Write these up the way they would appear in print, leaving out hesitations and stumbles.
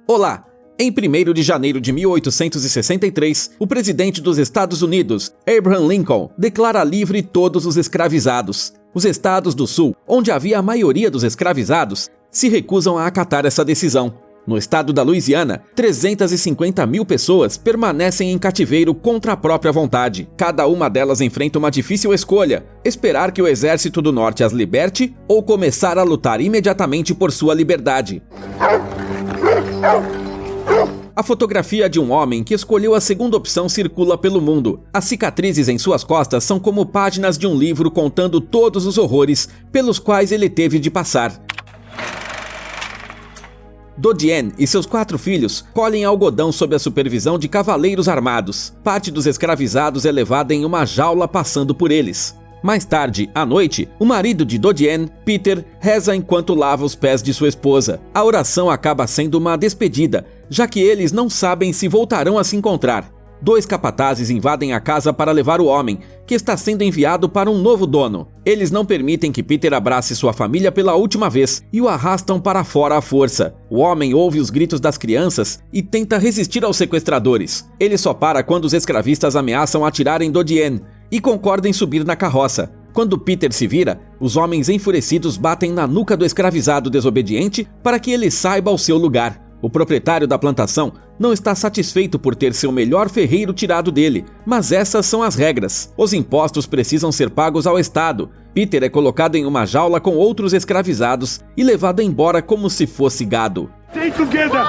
Olá! Em 1º de janeiro de 1863, o presidente dos Estados Unidos, Abraham Lincoln, declara livre todos os escravizados. Os estados do Sul, onde havia a maioria dos escravizados, se recusam a acatar essa decisão. No estado da Louisiana, 350 mil pessoas permanecem em cativeiro contra a própria vontade. Cada uma delas enfrenta uma difícil escolha: esperar que o exército do norte as liberte ou começar a lutar imediatamente por sua liberdade. A fotografia de um homem que escolheu a segunda opção circula pelo mundo. As cicatrizes em suas costas são como páginas de um livro contando todos os horrores pelos quais ele teve de passar. Dodienne e seus 4 filhos colhem algodão sob a supervisão de cavaleiros armados. Parte dos escravizados é levada em uma jaula passando por eles. Mais tarde, à noite, o marido de Dodienne, Peter, reza enquanto lava os pés de sua esposa. A oração acaba sendo uma despedida, já que eles não sabem se voltarão a se encontrar. 2 capatazes invadem a casa para levar o homem, que está sendo enviado para um novo dono. Eles não permitem que Peter abrace sua família pela última vez e o arrastam para fora à força. O homem ouve os gritos das crianças e tenta resistir aos sequestradores. Ele só para quando os escravistas ameaçam atirar em Dodienne e concorda em subir na carroça. Quando Peter se vira, os homens enfurecidos batem na nuca do escravizado desobediente para que ele saiba o seu lugar. O proprietário da plantação não está satisfeito por ter seu melhor ferreiro tirado dele, mas essas são as regras. Os impostos precisam ser pagos ao Estado. Peter é colocado em uma jaula com outros escravizados e levado embora como se fosse gado. Stay together!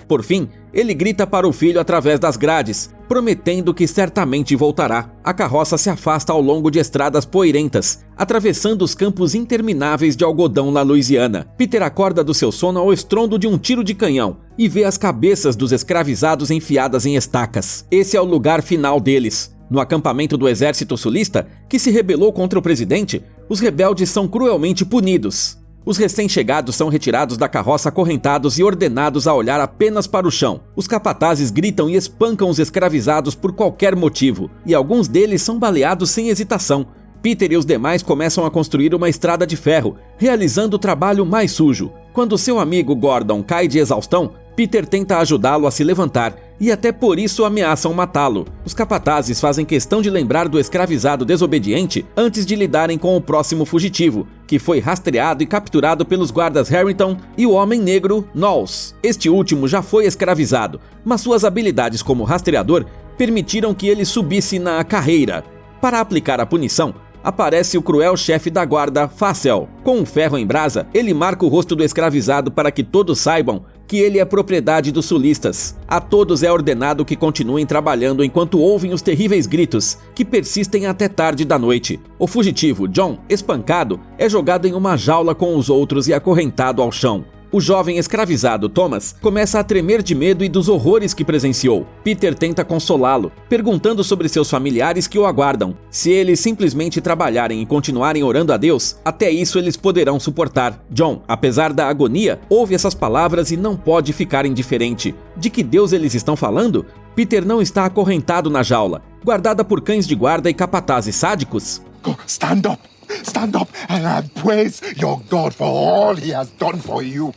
Por fim, ele grita para o filho através das grades, prometendo que certamente voltará. A carroça se afasta ao longo de estradas poeirentas, atravessando os campos intermináveis de algodão na Louisiana. Peter acorda do seu sono ao estrondo de um tiro de canhão e vê as cabeças dos escravizados enfiadas em estacas. Esse é o lugar final deles. No acampamento do exército sulista, que se rebelou contra o presidente, os rebeldes são cruelmente punidos. Os recém-chegados são retirados da carroça acorrentados e ordenados a olhar apenas para o chão. Os capatazes gritam e espancam os escravizados por qualquer motivo, e alguns deles são baleados sem hesitação. Peter e os demais começam a construir uma estrada de ferro, realizando o trabalho mais sujo. Quando seu amigo Gordon cai de exaustão, Peter tenta ajudá-lo a se levantar, e até por isso ameaçam matá-lo. Os capatazes fazem questão de lembrar do escravizado desobediente antes de lidarem com o próximo fugitivo, que foi rastreado e capturado pelos guardas Harrington e o homem negro Knowles. Este último já foi escravizado, mas suas habilidades como rastreador permitiram que ele subisse na carreira. Para aplicar a punição, aparece o cruel chefe da guarda, Fassel. Com um ferro em brasa, ele marca o rosto do escravizado para que todos saibam que ele é propriedade dos sulistas. A todos é ordenado que continuem trabalhando enquanto ouvem os terríveis gritos, que persistem até tarde da noite. O fugitivo, John, espancado, é jogado em uma jaula com os outros e acorrentado ao chão. O jovem escravizado, Thomas, começa a tremer de medo e dos horrores que presenciou. Peter tenta consolá-lo, perguntando sobre seus familiares que o aguardam. Se eles simplesmente trabalharem e continuarem orando a Deus, até isso eles poderão suportar. John, apesar da agonia, ouve essas palavras e não pode ficar indiferente. De que Deus eles estão falando? Peter não está acorrentado na jaula, guardada por cães de guarda e capatazes sádicos. Stand up! Stand up and praise your God for all he has done for you.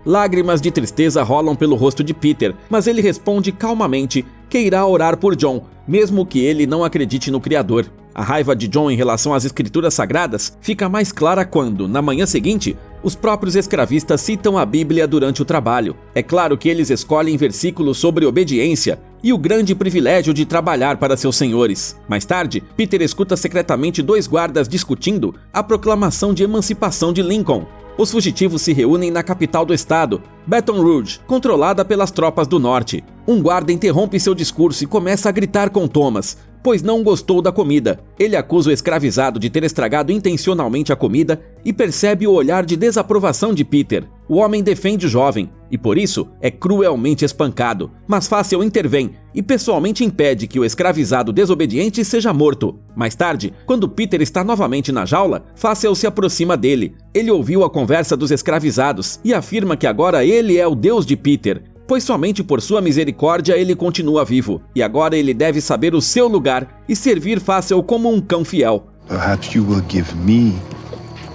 Lágrimas de tristeza rolam pelo rosto de Peter, mas ele responde calmamente que irá orar por John, mesmo que ele não acredite no Criador. A raiva de John em relação às escrituras sagradas fica mais clara quando, na manhã seguinte, os próprios escravistas citam a Bíblia durante o trabalho. É claro que eles escolhem versículos sobre obediência e o grande privilégio de trabalhar para seus senhores. Mais tarde, Peter escuta secretamente 2 guardas discutindo a proclamação de emancipação de Lincoln. Os fugitivos se reúnem na capital do estado, Baton Rouge, controlada pelas tropas do norte. Um guarda interrompe seu discurso e começa a gritar com Thomas, pois não gostou da comida. Ele acusa o escravizado de ter estragado intencionalmente a comida e percebe o olhar de desaprovação de Peter. O homem defende o jovem e, por isso, é cruelmente espancado. Mas Fassel intervém e pessoalmente impede que o escravizado desobediente seja morto. Mais tarde, quando Peter está novamente na jaula, Fassel se aproxima dele. Ele ouviu a conversa dos escravizados e afirma que agora ele é o Deus de Peter, pois somente por sua misericórdia ele continua vivo, e agora ele deve saber o seu lugar e servir Fassel como um cão fiel. Perhaps you will give me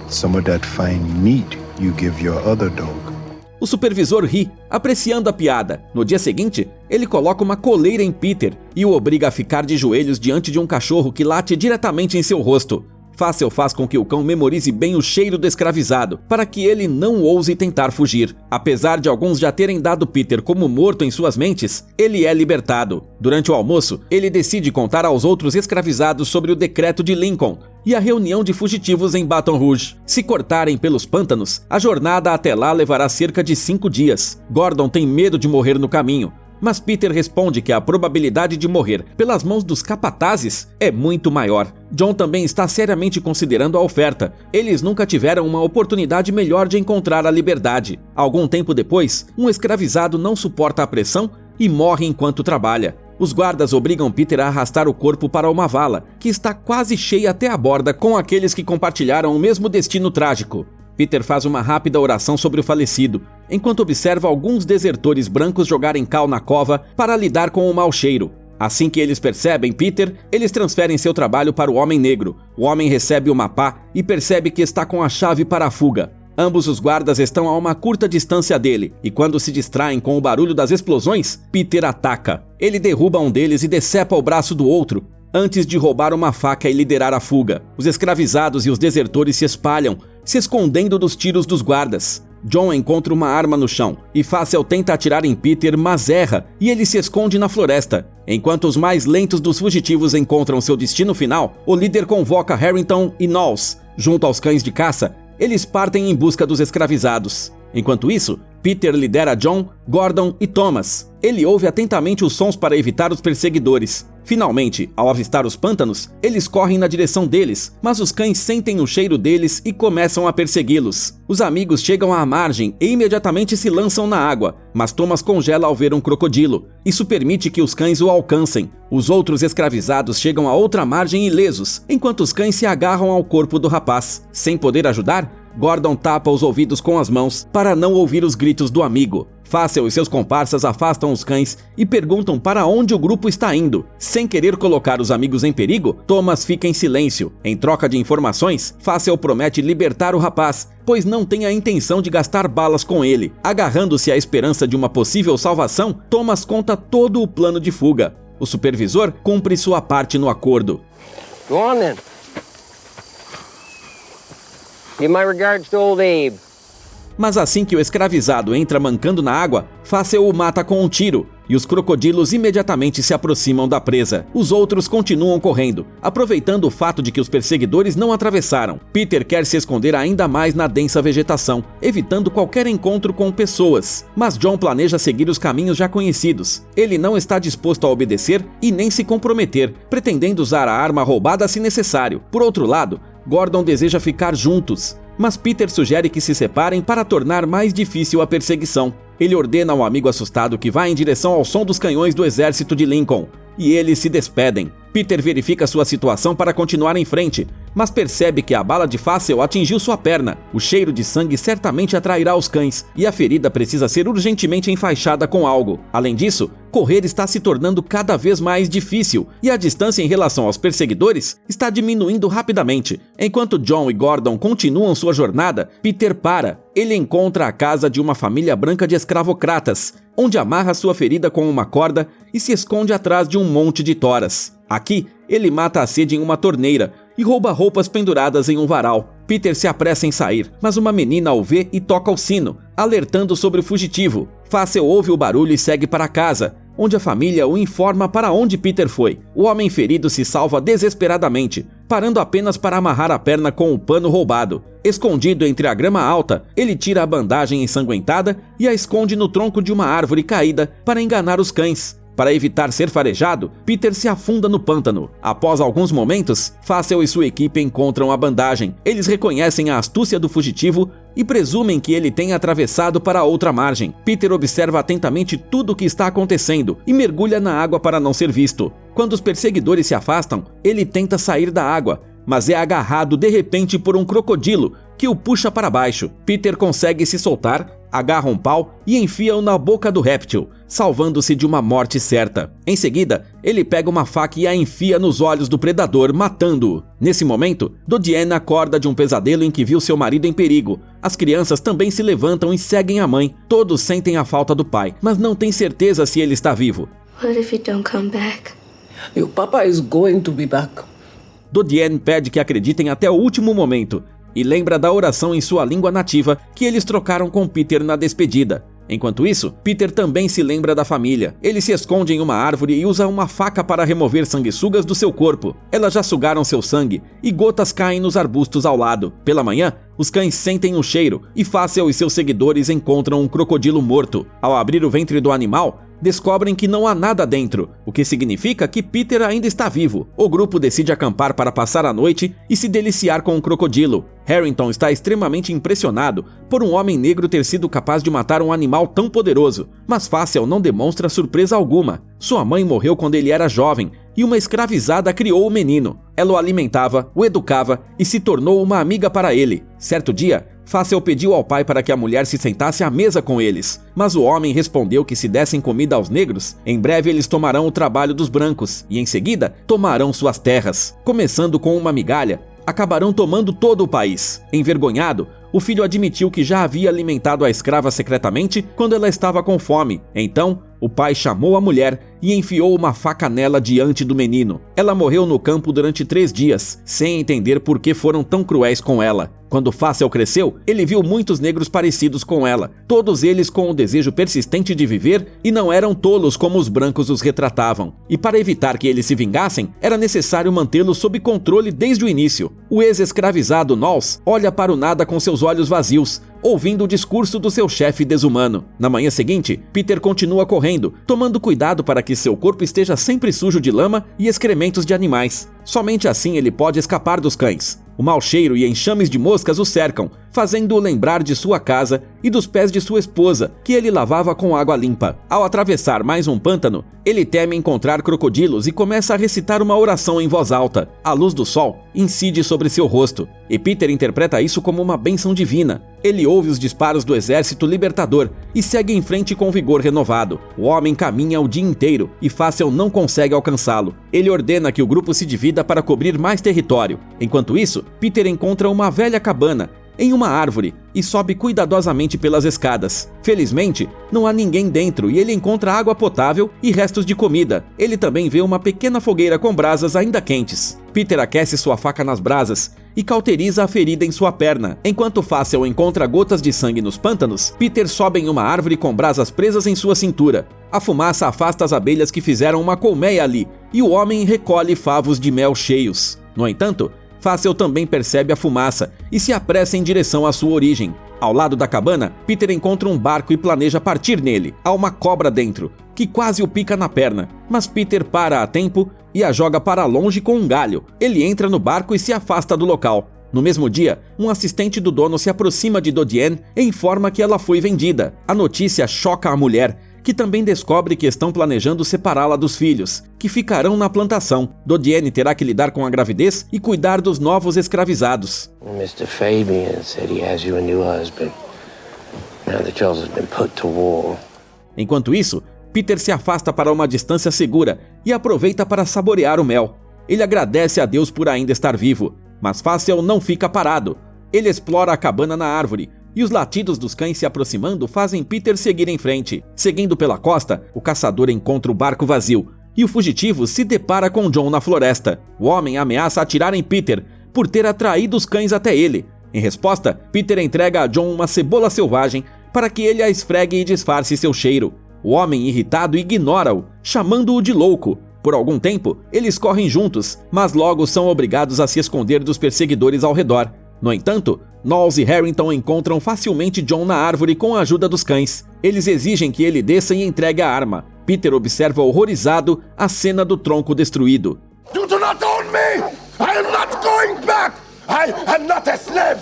Some of that fine meat you give your other dog. O supervisor ri, apreciando a piada. No dia seguinte, ele coloca uma coleira em Peter e o obriga a ficar de joelhos diante de um cachorro que late diretamente em seu rosto. Fácil faz com que o cão memorize bem o cheiro do escravizado, para que ele não ouse tentar fugir. Apesar de alguns já terem dado Peter como morto em suas mentes, ele é libertado. Durante o almoço, ele decide contar aos outros escravizados sobre o decreto de Lincoln e a reunião de fugitivos em Baton Rouge. Se cortarem pelos pântanos, a jornada até lá levará cerca de 5 dias. Gordon tem medo de morrer no caminho, mas Peter responde que a probabilidade de morrer pelas mãos dos capatazes é muito maior. John também está seriamente considerando a oferta. Eles nunca tiveram uma oportunidade melhor de encontrar a liberdade. Algum tempo depois, um escravizado não suporta a pressão e morre enquanto trabalha. Os guardas obrigam Peter a arrastar o corpo para uma vala, que está quase cheia até a borda com aqueles que compartilharam o mesmo destino trágico. Peter faz uma rápida oração sobre o falecido, enquanto observa alguns desertores brancos jogarem cal na cova para lidar com o mau cheiro. Assim que eles percebem Peter, eles transferem seu trabalho para o homem negro. O homem recebe uma pá e percebe que está com a chave para a fuga. Ambos os guardas estão a uma curta distância dele, e quando se distraem com o barulho das explosões, Peter ataca. Ele derruba um deles e decepa o braço do outro, antes de roubar uma faca e liderar a fuga. Os escravizados e os desertores se espalham, se escondendo dos tiros dos guardas. John encontra uma arma no chão, e Fácil tenta atirar em Peter, mas erra, e ele se esconde na floresta. Enquanto os mais lentos dos fugitivos encontram seu destino final, o líder convoca Harrington e Knowles. Junto aos cães de caça, eles partem em busca dos escravizados. Enquanto isso, Peter lidera John, Gordon e Thomas. Ele ouve atentamente os sons para evitar os perseguidores. Finalmente, ao avistar os pântanos, eles correm na direção deles, mas os cães sentem o cheiro deles e começam a persegui-los. Os amigos chegam à margem e imediatamente se lançam na água, mas Thomas congela ao ver um crocodilo. Isso permite que os cães o alcancem. Os outros escravizados chegam a outra margem ilesos, enquanto os cães se agarram ao corpo do rapaz. Sem poder ajudar, Gordon tapa os ouvidos com as mãos para não ouvir os gritos do amigo. Fácil e seus comparsas afastam os cães e perguntam para onde o grupo está indo. Sem querer colocar os amigos em perigo, Thomas fica em silêncio. Em troca de informações, Fácil promete libertar o rapaz, pois não tem a intenção de gastar balas com ele. Agarrando-se à esperança de uma possível salvação, Thomas conta todo o plano de fuga. O supervisor cumpre sua parte no acordo. Go on then. Give my regards to old Abe. Mas assim que o escravizado entra mancando na água, Fácil o mata com um tiro, e os crocodilos imediatamente se aproximam da presa. Os outros continuam correndo, aproveitando o fato de que os perseguidores não atravessaram. Peter quer se esconder ainda mais na densa vegetação, evitando qualquer encontro com pessoas. Mas John planeja seguir os caminhos já conhecidos. Ele não está disposto a obedecer e nem se comprometer, pretendendo usar a arma roubada se necessário. Por outro lado, Gordon deseja ficar juntos, mas Peter sugere que se separem para tornar mais difícil a perseguição. Ele ordena ao amigo assustado que vá em direção ao som dos canhões do exército de Lincoln, e eles se despedem. Peter verifica sua situação para continuar em frente, mas percebe que a bala de Fácil atingiu sua perna. O cheiro de sangue certamente atrairá os cães, e a ferida precisa ser urgentemente enfaixada com algo. Além disso, correr está se tornando cada vez mais difícil, e a distância em relação aos perseguidores está diminuindo rapidamente. Enquanto John e Gordon continuam sua jornada, Peter para. Ele encontra a casa de uma família branca de escravocratas, onde amarra sua ferida com uma corda e se esconde atrás de um monte de toras. Aqui, ele mata a sede em uma torneira e rouba roupas penduradas em um varal. Peter se apressa em sair, mas uma menina o vê e toca o sino, alertando sobre o fugitivo. Fácil ouve o barulho e segue para casa, onde a família o informa para onde Peter foi. O homem ferido se salva desesperadamente, parando apenas para amarrar a perna com o pano roubado. Escondido entre a grama alta, ele tira a bandagem ensanguentada e a esconde no tronco de uma árvore caída para enganar os cães. Para evitar ser farejado, Peter se afunda no pântano. Após alguns momentos, Fácil e sua equipe encontram a bandagem. Eles reconhecem a astúcia do fugitivo e presumem que ele tenha atravessado para outra margem. Peter observa atentamente tudo o que está acontecendo e mergulha na água para não ser visto. Quando os perseguidores se afastam, ele tenta sair da água, mas é agarrado de repente por um crocodilo que o puxa para baixo. Peter consegue se soltar, agarra um pau e enfia-o na boca do réptil, salvando-se de uma morte certa. Em seguida, ele pega uma faca e a enfia nos olhos do predador, matando-o. Nesse momento, Dodiane acorda de um pesadelo em que viu seu marido em perigo. As crianças também se levantam e seguem a mãe. Todos sentem a falta do pai, mas não têm certeza se ele está vivo. What if you don't come back? Your papa is going to be back. Dodiane pede que acreditem até o último momento e lembra da oração em sua língua nativa que eles trocaram com Peter na despedida. Enquanto isso, Peter também se lembra da família. Ele se esconde em uma árvore e usa uma faca para remover sanguessugas do seu corpo. Elas já sugaram seu sangue e gotas caem nos arbustos ao lado. Pela manhã, os cães sentem o cheiro e Facel e seus seguidores encontram um crocodilo morto. Ao abrir o ventre do animal, descobrem que não há nada dentro, o que significa que Peter ainda está vivo. O grupo decide acampar para passar a noite e se deliciar com o crocodilo. Harrington está extremamente impressionado por um homem negro ter sido capaz de matar um animal tão poderoso, mas Facel não demonstra surpresa alguma. Sua mãe morreu quando ele era jovem e uma escravizada criou o menino. Ela o alimentava, o educava e se tornou uma amiga para ele. Certo dia, Facel pediu ao pai para que a mulher se sentasse à mesa com eles, mas o homem respondeu que se dessem comida aos negros, em breve eles tomarão o trabalho dos brancos e em seguida tomarão suas terras. Começando com uma migalha, acabarão tomando todo o país. Envergonhado, o filho admitiu que já havia alimentado a escrava secretamente quando ela estava com fome. Então, o pai chamou a mulher e enfiou uma faca nela diante do menino. Ela morreu no campo durante 3 dias, sem entender por que foram tão cruéis com ela. Quando Facel cresceu, ele viu muitos negros parecidos com ela, todos eles com o desejo persistente de viver e não eram tolos como os brancos os retratavam. E para evitar que eles se vingassem, era necessário mantê-los sob controle desde o início. O ex-escravizado Knowles olha para o nada com seus olhos vazios, ouvindo o discurso do seu chefe desumano. Na manhã seguinte, Peter continua correndo, tomando cuidado para que seu corpo esteja sempre sujo de lama e excrementos de animais. Somente assim ele pode escapar dos cães. O mau cheiro e enxames de moscas o cercam, fazendo-o lembrar de sua casa e dos pés de sua esposa, que ele lavava com água limpa. Ao atravessar mais um pântano, ele teme encontrar crocodilos e começa a recitar uma oração em voz alta. A luz do sol incide sobre seu rosto, e Peter interpreta isso como uma bênção divina. Ele ouve os disparos do exército libertador e segue em frente com vigor renovado. O homem caminha o dia inteiro e Facel não consegue alcançá-lo. Ele ordena que o grupo se divida para cobrir mais território. Enquanto isso, Peter encontra uma velha cabana em uma árvore e sobe cuidadosamente pelas escadas. Felizmente, não há ninguém dentro e ele encontra água potável e restos de comida. Ele também vê uma pequena fogueira com brasas ainda quentes. Peter aquece sua faca nas brasas e cauteriza a ferida em sua perna. Enquanto Facel encontra gotas de sangue nos pântanos, Peter sobe em uma árvore com brasas presas em sua cintura. A fumaça afasta as abelhas que fizeram uma colmeia ali e o homem recolhe favos de mel cheios. No entanto, Facel também percebe a fumaça e se apressa em direção à sua origem. Ao lado da cabana, Peter encontra um barco e planeja partir nele. Há uma cobra dentro, que quase o pica na perna, mas Peter para a tempo e a joga para longe com um galho. Ele entra no barco e se afasta do local. No mesmo dia, um assistente do dono se aproxima de Dodiane e informa que ela foi vendida. A notícia choca a mulher, que também descobre que estão planejando separá-la dos filhos, que ficarão na plantação. Dodiane terá que lidar com a gravidez e cuidar dos novos escravizados. Mr. Fabian said he has you a new husband. Now the Charles has been put to war. Enquanto isso, Peter se afasta para uma distância segura e aproveita para saborear o mel. Ele agradece a Deus por ainda estar vivo, mas Facel não fica parado. Ele explora a cabana na árvore, e os latidos dos cães se aproximando fazem Peter seguir em frente. Seguindo pela costa, o caçador encontra o barco vazio, e o fugitivo se depara com John na floresta. O homem ameaça atirar em Peter por ter atraído os cães até ele. Em resposta, Peter entrega a John uma cebola selvagem para que ele a esfregue e disfarce seu cheiro. O homem, irritado, ignora-o, chamando-o de louco. Por algum tempo, eles correm juntos, mas logo são obrigados a se esconder dos perseguidores ao redor. No entanto, Knowles e Harrington encontram facilmente John na árvore com a ajuda dos cães. Eles exigem que ele desça e entregue a arma. Peter observa horrorizado a cena do tronco destruído. You do not own me! I am not going back! I am not a slave!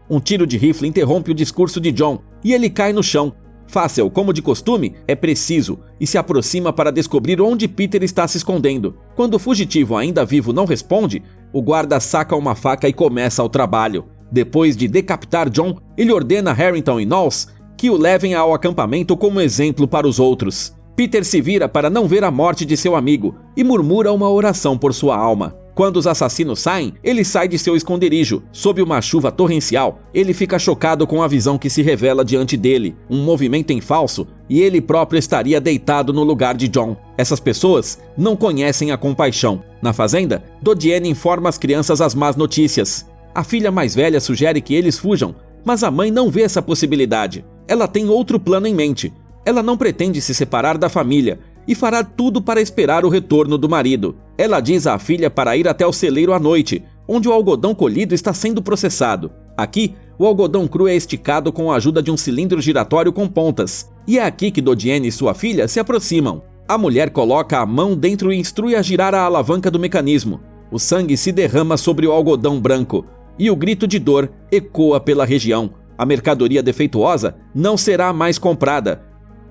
Um tiro de rifle interrompe o discurso de John e ele cai no chão. Facel, como de costume, é preciso e se aproxima para descobrir onde Peter está se escondendo. Quando o fugitivo ainda vivo não responde, o guarda saca uma faca e começa o trabalho. Depois de decapitar John, ele ordena a Harrington e Knowles que o levem ao acampamento como exemplo para os outros. Peter se vira para não ver a morte de seu amigo e murmura uma oração por sua alma. Quando os assassinos saem, ele sai de seu esconderijo. Sob uma chuva torrencial, ele fica chocado com a visão que se revela diante dele, um movimento em falso, e ele próprio estaria deitado no lugar de John. Essas pessoas não conhecem a compaixão. Na fazenda, Dodiane informa as crianças as más notícias. A filha mais velha sugere que eles fujam, mas a mãe não vê essa possibilidade. Ela tem outro plano em mente. Ela não pretende se separar da família e fará tudo para esperar o retorno do marido. Ela diz à filha para ir até o celeiro à noite, onde o algodão colhido está sendo processado. Aqui, o algodão cru é esticado com a ajuda de um cilindro giratório com pontas, e é aqui que Dodiane e sua filha se aproximam. A mulher coloca a mão dentro e instrui a girar a alavanca do mecanismo. O sangue se derrama sobre o algodão branco, e o grito de dor ecoa pela região. A mercadoria defeituosa não será mais comprada.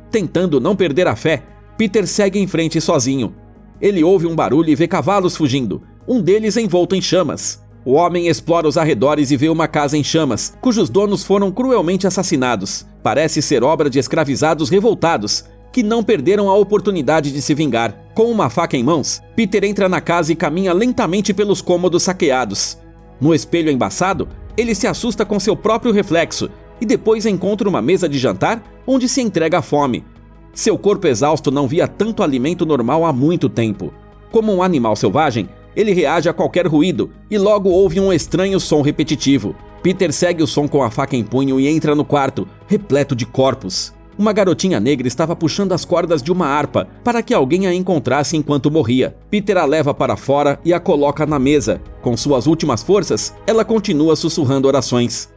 Tentando não perder a fé, Peter segue em frente sozinho. Ele ouve um barulho e vê cavalos fugindo, um deles envolto em chamas. O homem explora os arredores e vê uma casa em chamas, cujos donos foram cruelmente assassinados. Parece ser obra de escravizados revoltados, que não perderam a oportunidade de se vingar. Com uma faca em mãos, Peter entra na casa e caminha lentamente pelos cômodos saqueados. No espelho embaçado, ele se assusta com seu próprio reflexo e depois encontra uma mesa de jantar onde se entrega à fome. Seu corpo exausto não via tanto alimento normal há muito tempo. Como um animal selvagem, ele reage a qualquer ruído e logo ouve um estranho som repetitivo. Peter segue o som com a faca em punho e entra no quarto, repleto de corpos. Uma garotinha negra estava puxando as cordas de uma harpa para que alguém a encontrasse enquanto morria. Peter a leva para fora e a coloca na mesa. Com suas últimas forças, ela continua sussurrando orações.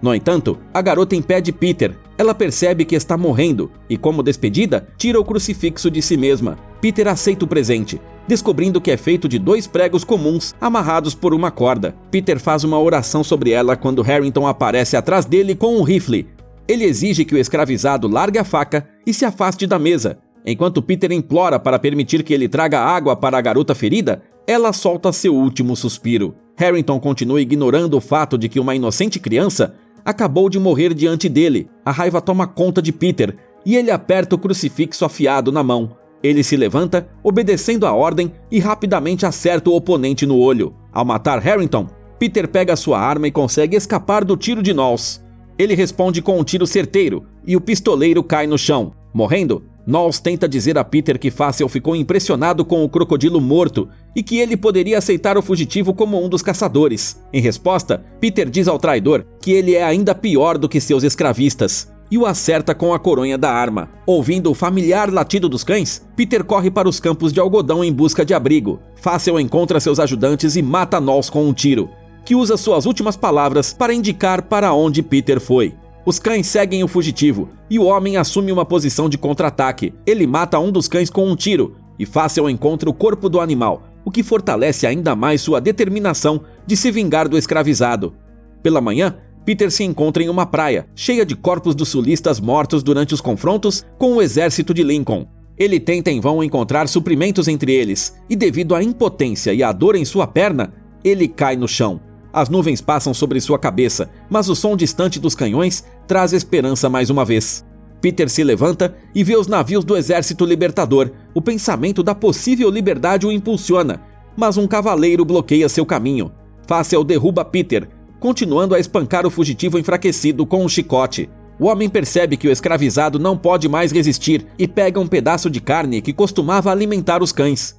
No entanto, a garota impede Peter. Ela percebe que está morrendo e, como despedida, tira o crucifixo de si mesma. Peter aceita o presente, descobrindo que é feito de 2 pregos comuns amarrados por uma corda. Peter faz uma oração sobre ela quando Harrington aparece atrás dele com um rifle. Ele exige que o escravizado largue a faca e se afaste da mesa. Enquanto Peter implora para permitir que ele traga água para a garota ferida, ela solta seu último suspiro. Harrington continua ignorando o fato de que uma inocente criança acabou de morrer diante dele. A raiva toma conta de Peter e ele aperta o crucifixo afiado na mão. Ele se levanta, obedecendo a ordem, e rapidamente acerta o oponente no olho. Ao matar Harrington, Peter pega sua arma e consegue escapar do tiro de Knowles. Ele responde com um tiro certeiro e o pistoleiro cai no chão. Morrendo, Knowles tenta dizer a Peter que Facel ficou impressionado com o crocodilo morto e que ele poderia aceitar o fugitivo como um dos caçadores. Em resposta, Peter diz ao traidor que ele é ainda pior do que seus escravistas e o acerta com a coronha da arma. Ouvindo o familiar latido dos cães, Peter corre para os campos de algodão em busca de abrigo. Facel encontra seus ajudantes e mata Knowles com um tiro, que usa suas últimas palavras para indicar para onde Peter foi. Os cães seguem o fugitivo e o homem assume uma posição de contra-ataque. Ele mata um dos cães com um tiro e Facel encontra o corpo do animal, o que fortalece ainda mais sua determinação de se vingar do escravizado. Pela manhã, Peter se encontra em uma praia, cheia de corpos dos sulistas mortos durante os confrontos com o exército de Lincoln. Ele tenta em vão encontrar suprimentos entre eles e, devido à impotência e à dor em sua perna, ele cai no chão. As nuvens passam sobre sua cabeça, mas o som distante dos canhões traz esperança mais uma vez. Peter se levanta e vê os navios do Exército Libertador. O pensamento da possível liberdade o impulsiona, mas um cavaleiro bloqueia seu caminho. Facel derruba Peter, continuando a espancar o fugitivo enfraquecido com um chicote. O homem percebe que o escravizado não pode mais resistir e pega um pedaço de carne que costumava alimentar os cães.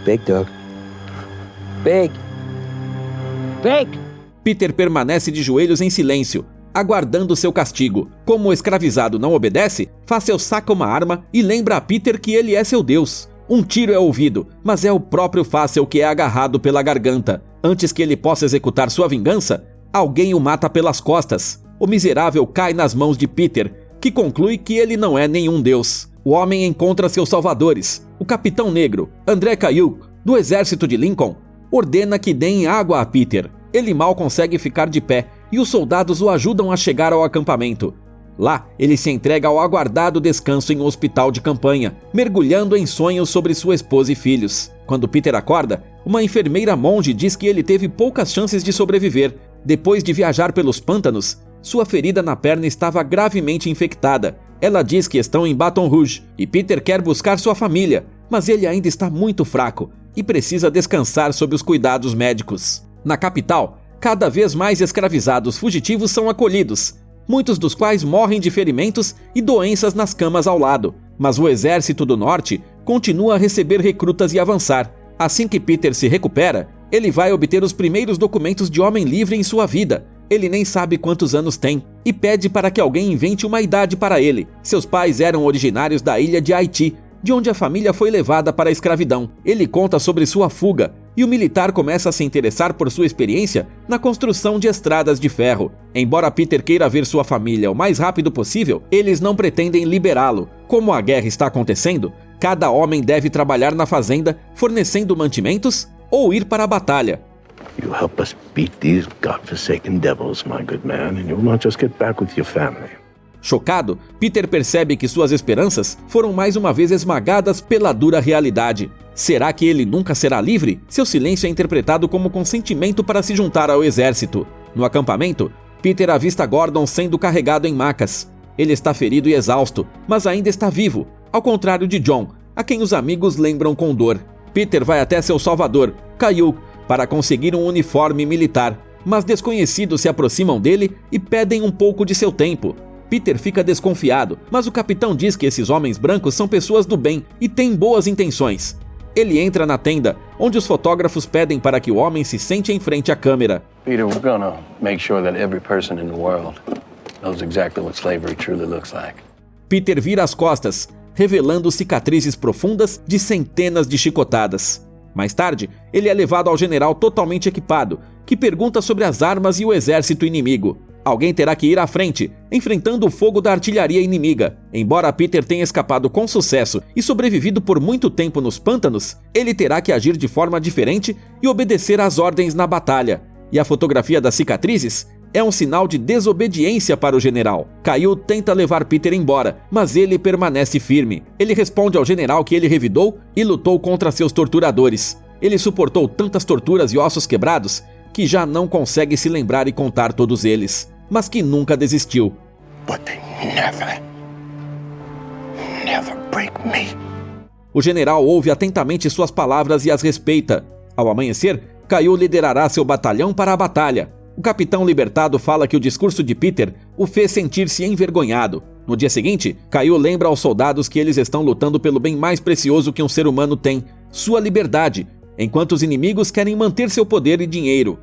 Big dog. Big. Peter permanece de joelhos em silêncio, aguardando seu castigo. Como o escravizado não obedece, Facel saca uma arma e lembra a Peter que ele é seu deus. Um tiro é ouvido, mas é o próprio Facel que é agarrado pela garganta. Antes que ele possa executar sua vingança, alguém o mata pelas costas. O miserável cai nas mãos de Peter, que conclui que ele não é nenhum deus. O homem encontra seus salvadores. O Capitão Negro, André Caillou, do exército de Lincoln, ordena que deem água a Peter. Ele mal consegue ficar de pé e os soldados o ajudam a chegar ao acampamento. Lá, ele se entrega ao aguardado descanso em um hospital de campanha, mergulhando em sonhos sobre sua esposa e filhos. Quando Peter acorda, uma enfermeira monge diz que ele teve poucas chances de sobreviver. Depois de viajar pelos pântanos, sua ferida na perna estava gravemente infectada. Ela diz que estão em Baton Rouge e Peter quer buscar sua família, mas ele ainda está muito fraco e precisa descansar sob os cuidados médicos. Na capital, cada vez mais escravizados fugitivos são acolhidos, muitos dos quais morrem de ferimentos e doenças nas camas ao lado. Mas o exército do norte continua a receber recrutas e avançar. Assim que Peter se recupera, ele vai obter os primeiros documentos de homem livre em sua vida. Ele nem sabe quantos anos tem e pede para que alguém invente uma idade para ele. Seus pais eram originários da ilha de Haiti, de onde a família foi levada para a escravidão. Ele conta sobre sua fuga e o militar começa a se interessar por sua experiência na construção de estradas de ferro. Embora Peter queira ver sua família o mais rápido possível, eles não pretendem liberá-lo. Como a guerra está acontecendo, cada homem deve trabalhar na fazenda, fornecendo mantimentos ou ir para a batalha. You help us beat these godforsaken devils, my good man, and you'll not just get back with your family. Chocado, Peter percebe que suas esperanças foram mais uma vez esmagadas pela dura realidade. Será que ele nunca será livre? Seu silêncio é interpretado como consentimento para se juntar ao exército. No acampamento, Peter avista Gordon sendo carregado em macas. Ele está ferido e exausto, mas ainda está vivo, ao contrário de John, a quem os amigos lembram com dor. Peter vai até seu salvador, Caillou, para conseguir um uniforme militar, mas desconhecidos se aproximam dele e pedem um pouco de seu tempo. Peter fica desconfiado, mas o capitão diz que esses homens brancos são pessoas do bem e têm boas intenções. Ele entra na tenda, onde os fotógrafos pedem para que o homem se sente em frente à câmera. Peter, we're gonna make sure that every person in the world knows exactly what slavery truly looks like. Peter vira as costas, revelando cicatrizes profundas de centenas de chicotadas. Mais tarde, ele é levado ao general totalmente equipado, que pergunta sobre as armas e o exército inimigo. Alguém terá que ir à frente, enfrentando o fogo da artilharia inimiga. Embora Peter tenha escapado com sucesso e sobrevivido por muito tempo nos pântanos, ele terá que agir de forma diferente e obedecer às ordens na batalha. E a fotografia das cicatrizes é um sinal de desobediência para o general. Caillou tenta levar Peter embora, mas ele permanece firme. Ele responde ao general que ele revidou e lutou contra seus torturadores. Ele suportou tantas torturas e ossos quebrados que já não consegue se lembrar e contar todos eles, mas que nunca desistiu. But they never break me. O general ouve atentamente suas palavras e as respeita. Ao amanhecer, Caillou liderará seu batalhão para a batalha. O capitão libertado fala que o discurso de Peter o fez sentir-se envergonhado. No dia seguinte, Caillou lembra aos soldados que eles estão lutando pelo bem mais precioso que um ser humano tem, sua liberdade, enquanto os inimigos querem manter seu poder e dinheiro.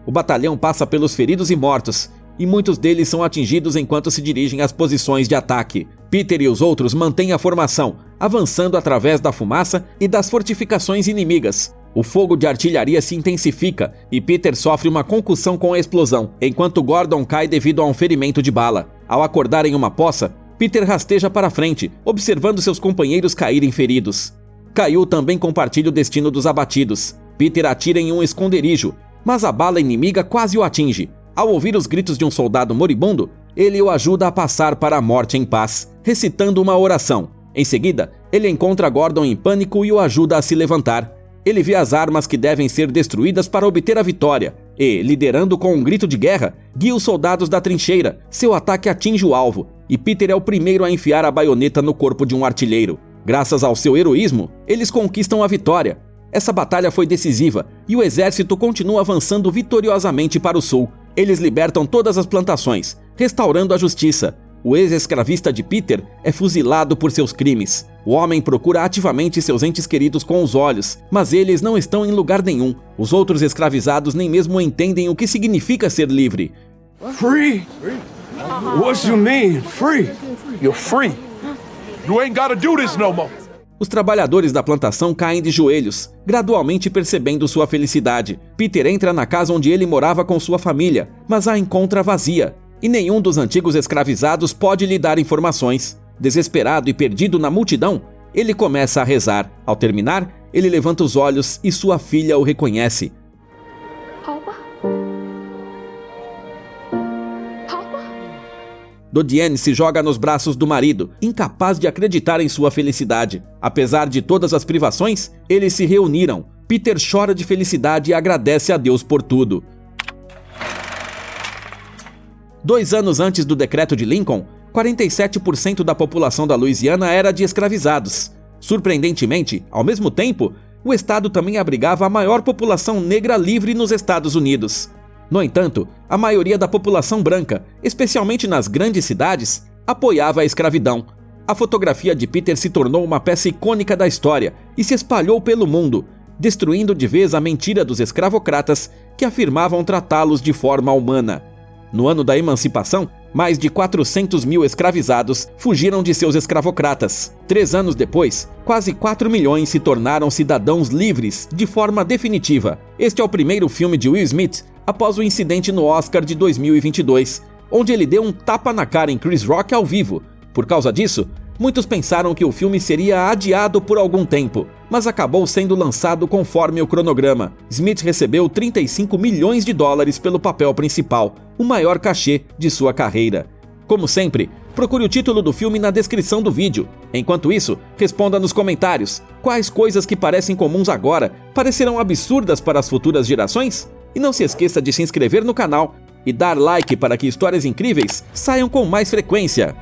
O batalhão passa pelos feridos e mortos, e muitos deles são atingidos enquanto se dirigem às posições de ataque. Peter e os outros mantêm a formação, avançando através da fumaça e das fortificações inimigas. O fogo de artilharia se intensifica e Peter sofre uma concussão com a explosão, enquanto Gordon cai devido a um ferimento de bala. Ao acordar em uma poça, Peter rasteja para frente, observando seus companheiros caírem feridos. Caillou também compartilha o destino dos abatidos. Peter atira em um esconderijo, mas a bala inimiga quase o atinge. Ao ouvir os gritos de um soldado moribundo, ele o ajuda a passar para a morte em paz, recitando uma oração. Em seguida, ele encontra Gordon em pânico e o ajuda a se levantar. Ele vê as armas que devem ser destruídas para obter a vitória e, liderando com um grito de guerra, guia os soldados da trincheira. Seu ataque atinge o alvo e Peter é o primeiro a enfiar a baioneta no corpo de um artilheiro. Graças ao seu heroísmo, eles conquistam a vitória. Essa batalha foi decisiva e o exército continua avançando vitoriosamente para o sul. Eles libertam todas as plantações, restaurando a justiça. O ex-escravista de Peter é fuzilado por seus crimes. O homem procura ativamente seus entes queridos com os olhos, mas eles não estão em lugar nenhum. Os outros escravizados nem mesmo entendem o que significa ser livre. Free? What you mean, free? You're free. You ain't gotta do this no more. Os trabalhadores da plantação caem de joelhos, gradualmente percebendo sua felicidade. Peter entra na casa onde ele morava com sua família, mas a encontra vazia, e nenhum dos antigos escravizados pode lhe dar informações. Desesperado e perdido na multidão, ele começa a rezar. Ao terminar, ele levanta os olhos e sua filha o reconhece. Dodiane se joga nos braços do marido, incapaz de acreditar em sua felicidade. Apesar de todas as privações, eles se reuniram. Peter chora de felicidade e agradece a Deus por tudo. 2 anos antes do decreto de Lincoln, 47% da população da Louisiana era de escravizados. Surpreendentemente, ao mesmo tempo, o estado também abrigava a maior população negra livre nos Estados Unidos. No entanto, a maioria da população branca, especialmente nas grandes cidades, apoiava a escravidão. A fotografia de Peter se tornou uma peça icônica da história e se espalhou pelo mundo, destruindo de vez a mentira dos escravocratas que afirmavam tratá-los de forma humana. No ano da emancipação, mais de 400 mil escravizados fugiram de seus escravocratas. 3 anos depois, quase 4 milhões se tornaram cidadãos livres de forma definitiva. Este é o primeiro filme de Will Smith após o incidente no Oscar de 2022, onde ele deu um tapa na cara em Chris Rock ao vivo. Por causa disso, muitos pensaram que o filme seria adiado por algum tempo, mas acabou sendo lançado conforme o cronograma. Smith recebeu $35 milhões pelo papel principal, o maior cachê de sua carreira. Como sempre, procure o título do filme na descrição do vídeo. Enquanto isso, responda nos comentários quais coisas que parecem comuns agora parecerão absurdas para as futuras gerações? E não se esqueça de se inscrever no canal e dar like para que histórias incríveis saiam com mais frequência.